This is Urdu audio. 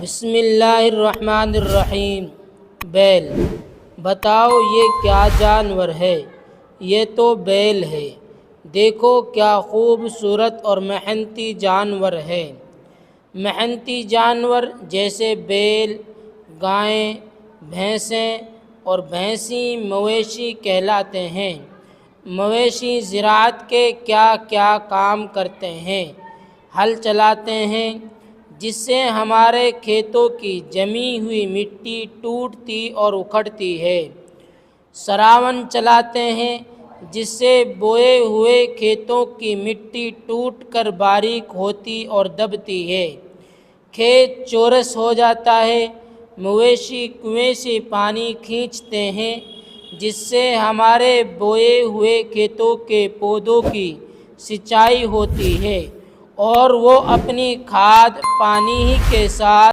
بسم اللہ الرحمن الرحیم۔ بیل، بتاؤ یہ کیا جانور ہے؟ یہ تو بیل ہے، دیکھو کیا خوبصورت اور محنتی جانور ہے۔ محنتی جانور جیسے بیل، گائیں، بھینسیں اور بھینسی مویشی کہلاتے ہیں۔ مویشی زراعت کے کیا کیا کام کرتے ہیں؟ ہل چلاتے ہیں جس سے ہمارے کھیتوں کی جمی ہوئی مٹی ٹوٹتی اور اکھڑتی ہے۔ سراون چلاتے ہیں جس سے بوئے ہوئے کھیتوں کی مٹی ٹوٹ کر باریک ہوتی اور دبتی ہے۔ کھیت چورس ہو جاتا ہے۔ مویشی کنویں سے پانی کھینچتے ہیں جس سے ہمارے بوئے ہوئے کھیتوں کے پودوں کی سینچائی ہوتی ہے اور وہ اپنی کھاد پانی کے ساتھ